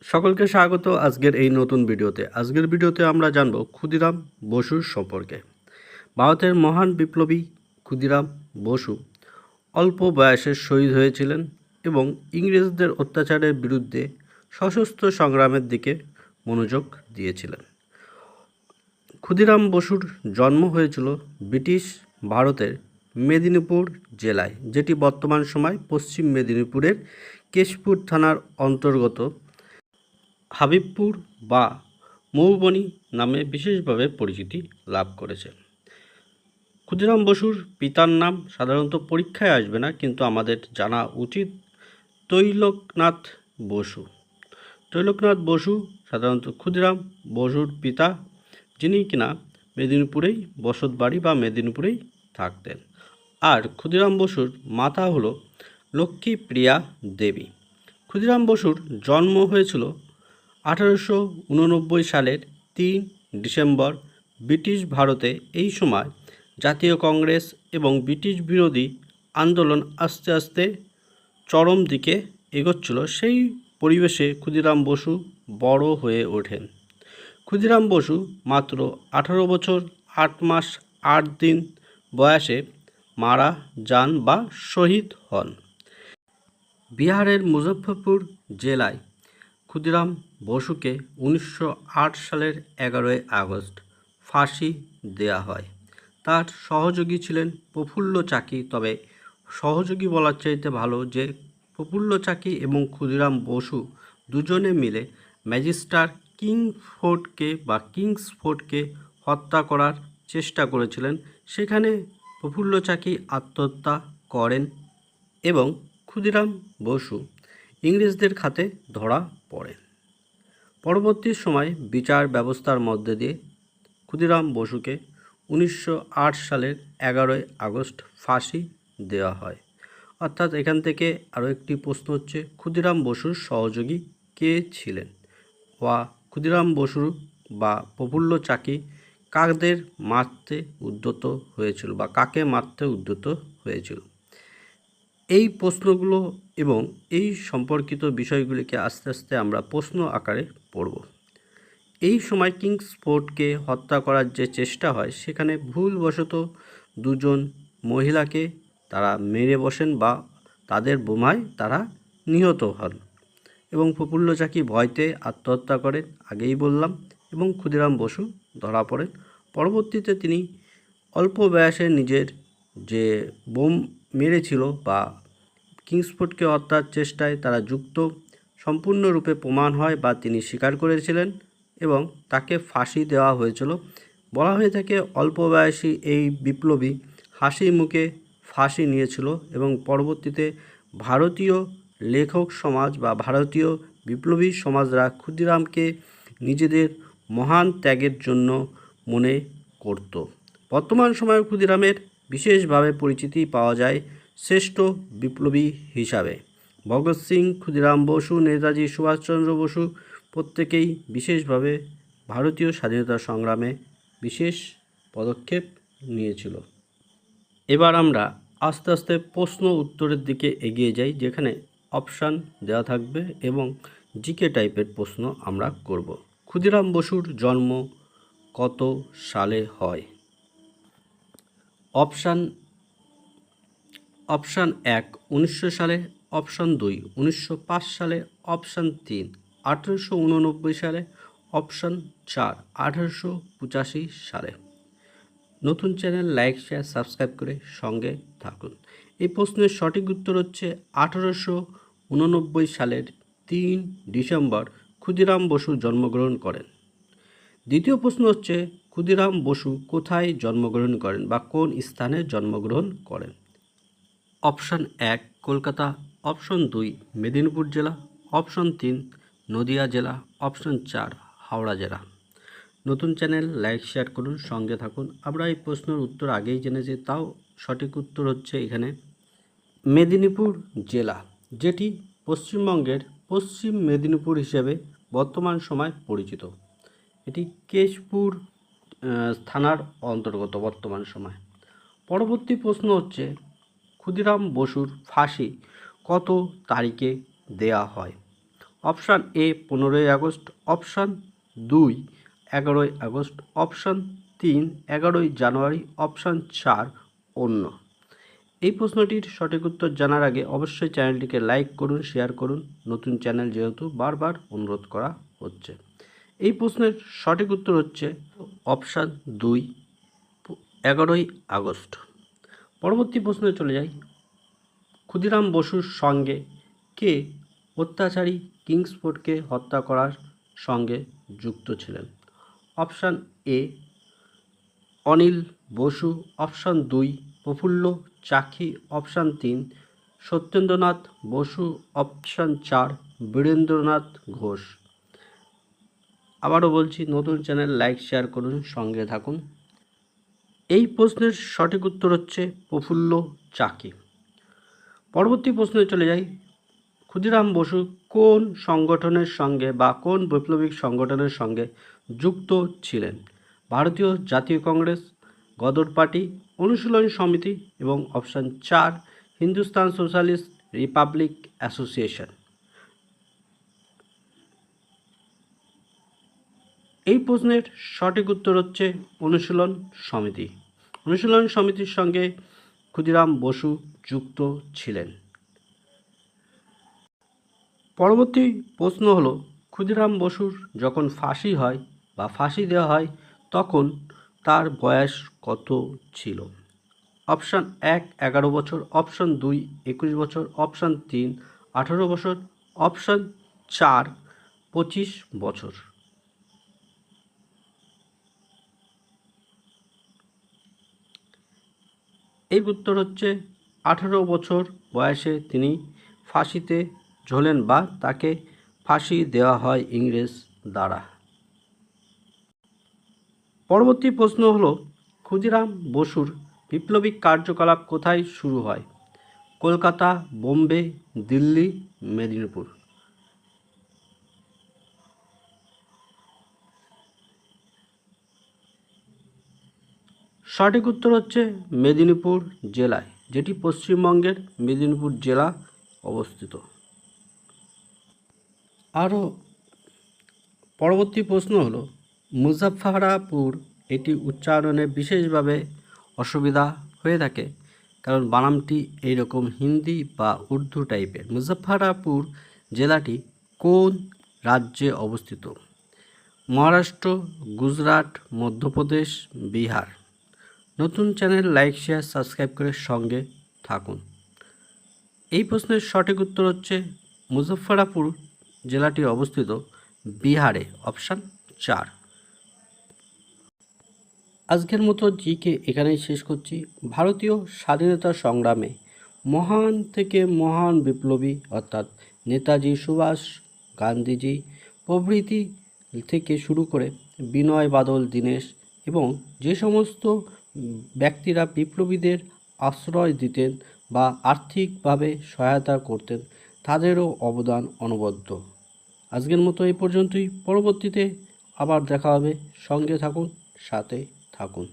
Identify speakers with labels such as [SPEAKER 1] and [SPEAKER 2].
[SPEAKER 1] সকলকে স্বাগত আজকের এই নতুন ভিডিওতে। আজকের ভিডিওতে আমরা জানব ক্ষুদিরাম বসুর সম্পর্কে। ভারতের মহান বিপ্লবী ক্ষুদিরাম বসু অল্প বয়সে শহীদ হয়েছিলেন এবং ইংরেজদের অত্যাচারের বিরুদ্ধে সশস্ত্র সংগ্রামের দিকে মনোযোগ দিয়েছিলেন। ক্ষুদিরাম বসুর জন্ম হয়েছিল ব্রিটিশ ভারতের মেদিনীপুর জেলায়, যেটি বর্তমান সময় পশ্চিম মেদিনীপুরের কেশপুর থানার অন্তর্গত হাবিবপুর বা মৌবনী নামে বিশেষভাবে পরিচিতি লাভ করেছে। ক্ষুদিরাম বসুর পিতার নাম সাধারণত পরীক্ষায় আসবে না, কিন্তু আমাদের জানা উচিত তৈলকনাথ বসু। তৈলকনাথ বসু সাধারণত ক্ষুদিরাম বসুর পিতা, যিনি কিনা মেদিনীপুরেই বসত বাড়ি বা মেদিনীপুরেই থাকতেন। আর ক্ষুদিরাম বসুর মাতা হলো লক্ষ্মীপ্রিয়া দেবী। ক্ষুদিরাম বসুর জন্ম হয়েছিল 1889 সালের 3 ডিসেম্বর ব্রিটিশ ভারতে। এই সময় জাতীয় কংগ্রেস এবং ব্রিটিশ বিরোধী আন্দোলন আস্তে আস্তে চরম দিকে এগোচ্ছিল। সেই পরিবেশে ক্ষুদিরাম বসু বড় হয়ে ওঠেন। ক্ষুদিরাম বসু মাত্র 18 বছর 8 মাস 8 দিন বয়সে মারা যান বা শহীদ হন। বিহারের মুজফ্ফরপুর জেলায় ক্ষুদিরাম বসুকে 1908 সালের 11 আগস্ট ফাঁসি দেয়া হয়। তার সহযোগী ছিলেন প্রফুল্ল চাকি, তবে সহযোগী বলার চাইতে ভালো যে প্রফুল্ল চাকি এবং ক্ষুদিরাম বসু দুজনে মিলে ম্যাজিস্টার কিংসফোর্ডকে হত্যা করার চেষ্টা করেছিলেন। সেখানে প্রফুল্ল চাকি আত্মহত্যা করেন এবং ক্ষুদিরাম বসু ইংরেজদের হাতে ধরা পড়েন। পরবর্তী সময় বিচার ব্যবস্থার মধ্যে দিয়ে ক্ষুদিরাম বসুকে 1908 সালের 11 আগস্ট ফাঁসি দেওয়া হয়। অর্থাৎ এখান থেকে আরও একটি প্রশ্ন হচ্ছে, ক্ষুদিরাম বসুর সহযোগী কে ছিলেন, বা ক্ষুদিরাম বসু বা প্রফুল্ল চাকি কাদের মারতে উদ্যত হয়েছিল বা কাকে মারতে উদ্যত হয়েছিল। এই প্রশ্নগুলো এবং এই সম্পর্কিত বিষয়গুলিকে আস্তে আস্তে আমরা প্রশ্ন আকারে পড়ব। এই সময় কিংসফোর্ডকে হত্যা করার যে চেষ্টা হয়, সেখানে ভুলবশত দুজন মহিলাকে তারা মেরে বসেন বা তাদের বোমায় তারা নিহত হন এবং প্রফুল্ল চাকি ভয়তে আত্মহত্যা করেন, আগেই বললাম, এবং ক্ষুদিরাম বসু ধরা পড়েন। পরবর্তীতে তিনি অল্প বয়সে নিজের যে বোম মেরেছিল বা কিংসফোর্ডকে হত্যার চেষ্টায় তারা যুক্ত সম্পূর্ণরূপে প্রমাণ হয় বা তিনি স্বীকার করেছিলেন এবং তাকে ফাঁসি দেওয়া হয়েছিল। বলা হয়ে থাকে অল্প বয়সী এই বিপ্লবী হাসি মুখে ফাঁসি নিয়েছিল এবং পরবর্তীতে ভারতীয় লেখক সমাজ বা ভারতীয় বিপ্লবী সমাজরা ক্ষুদিরামকে নিজেদের মহান ত্যাগের জন্য মনে করত। বর্তমান সময়ে ক্ষুদিরামের বিশেষভাবে পরিচিতি পাওয়া যায় শ্রেষ্ঠ বিপ্লবী হিসাবে। ভগৎ সিং, ক্ষুদিরাম বসু, নেতাজি সুভাষচন্দ্র বসু প্রত্যেকেই বিশেষভাবে ভারতীয় স্বাধীনতা সংগ্রামে বিশেষ পদক্ষেপ নিয়েছিল। এবার আমরা আস্তে আস্তে প্রশ্ন উত্তরের দিকে এগিয়ে যাই, যেখানে অপশান দেওয়া থাকবে এবং জিকে টাইপের প্রশ্ন আমরা করব। ক্ষুদিরাম বসুর জন্ম কত সালে হয়? অপশান 1 1900 সালে, অপশান 2 1905 সালে, অপশান 3 1889 সালে, অপশান 4 1885 সালে। নতুন চ্যানেল লাইক, শেয়ার, সাবস্ক্রাইব করে সঙ্গে থাকুন। এই প্রশ্নের সঠিক উত্তর হচ্ছে 1889 সালের 3 ডিসেম্বর ক্ষুদিরাম বসু জন্মগ্রহণ করেন। দ্বিতীয় প্রশ্ন হচ্ছে, ক্ষুদিরাম বসু কোথায় জন্মগ্রহণ করেন বা কোন স্থানে জন্মগ্রহণ করেন? অপশান 1 কলকাতা, অপশান 2 মেদিনীপুর জেলা, অপশান 3 নদিয়া জেলা, অপশান 4 হাওড়া জেলা। নতুন চ্যানেল লাইক, শেয়ার করুন, সঙ্গে থাকুন। আমরা এই প্রশ্নের উত্তর আগেই জেনেছি, তাও সঠিক উত্তর হচ্ছে এখানে মেদিনীপুর জেলা, যেটি পশ্চিমবঙ্গের পশ্চিম মেদিনীপুর হিসেবে বর্তমান সময় পরিচিত। এটি কেশপুর থানার অন্তর্গত বর্তমান সময়। পরবর্তী প্রশ্ন হচ্ছে, ক্ষুদিরাম বসুর ফাঁসি কত তারিখে দেয়া হয়? অপশান এ 15ই আগস্ট, অপশান 2 11ই আগস্ট, অপশান 3 11ই জানুয়ারি, অপশান 4 অন্য। এই প্রশ্নটির সঠিক উত্তর জানার আগে অবশ্যই চ্যানেলটিকে লাইক করুন, শেয়ার করুন। নতুন চ্যানেল যেহেতু বারবার অনুরোধ করা হচ্ছে। এই প্রশ্নের সঠিক উত্তর হচ্ছে অপশান 2 11ই আগস্ট। পরবর্তী প্রশ্নে চলে যাই। ক্ষুদিরাম বসুর সঙ্গে কে অত্যাচারী কিংসফোর্ডকে হত্যা করার সঙ্গে যুক্ত ছিলেন? Option A Anil Basu, option 2 Prafulla Chaki, option 3 Satyendranath Bose, option 4 Birendranath Ghosh. আবারও বলছি, নতুন চ্যানেল লাইক শেয়ার করুন, সঙ্গে থাকুন। এই প্রশ্নের সঠিক উত্তর হচ্ছে প্রফুল্ল চাকি। পরবর্তী প্রশ্নে চলে যাই। ক্ষুদিরাম বসু কোন সংগঠনের সঙ্গে বা কোন বৈপ্লবিক সংগঠনের সঙ্গে যুক্ত ছিলেন? ভারতীয় জাতীয় কংগ্রেস, গদর পার্টি, অনুশীলন সমিতি এবং option 4 Hindustan socialist Republic association. এই প্রশ্নের সঠিক উত্তর হচ্ছে অনুশীলন সমিতি। অনুশীলন সমিতির সঙ্গে ক্ষুদিরাম বসু যুক্ত ছিলেন। পরবর্তী প্রশ্ন হলো, ক্ষুদিরাম বসুর যখন ফাঁসি হয় বা ফাঁসি দেওয়া হয় তখন তার বয়স কত ছিল? অপশান 1 11 বছর, অপশান 2 21 বছর, অপশান 3 18 বছর, অপশান 4 25 বছর। এই উত্তর হচ্ছে 18 বছর বয়সে তিনি ফাঁসিতে ঝোলেন বা তাকে ফাঁসি দেওয়া হয় ইংরেজ দ্বারা। পরবর্তী প্রশ্ন হলো, ক্ষুদিরাম বসুর বিপ্লবী কার্যকলাপ কোথায় শুরু হয়? কলকাতা, বোম্বে, দিল্লি, মেদিনীপুর। সঠিক উত্তর হচ্ছে মেদিনীপুর জেলায়, যেটি পশ্চিমবঙ্গের মেদিনীপুর জেলা অবস্থিত। আরও পরবর্তী প্রশ্ন হলো, মুজাফফরাপুর এটি উচ্চারণে বিশেষভাবে অসুবিধা হয়ে থাকে, কারণ বানানটি এইরকম হিন্দি বা উর্দু টাইপের। মুজাফফরাপুর জেলাটি কোন রাজ্যে অবস্থিত? মহারাষ্ট্র, গুজরাট, মধ্যপ্রদেশ, বিহার। নতুন চ্যানেল লাইক শেয়ার সাবস্ক্রাইব করে সঙ্গে থাকুন। এই প্রশ্নের সঠিক উত্তর হচ্ছে মুজফ্ফরপুর জেলাটি অবস্থিত বিহারে, অপশান 4। আজকের মতো জিকে এখানেই শেষ করছি। ভারতীয় স্বাধীনতা সংগ্রামে মহান থেকে মহান বিপ্লবী অর্থাৎ নেতাজি সুভাষ, গান্ধীজি প্রভৃতি থেকে শুরু করে বিনয় বাদল দীনেশ এবং যে সমস্ত ব্যক্তিরা বিপ্লবীদের আশ্রয় দিতেন বা আর্থিকভাবে সহায়তা করতেন, তাদেরও অবদান অনবদ্য। আজকের মতো এই পর্যন্তই। পরবর্তীতে আবার দেখা হবে। সঙ্গে থাকুন, সাথে থাকুন।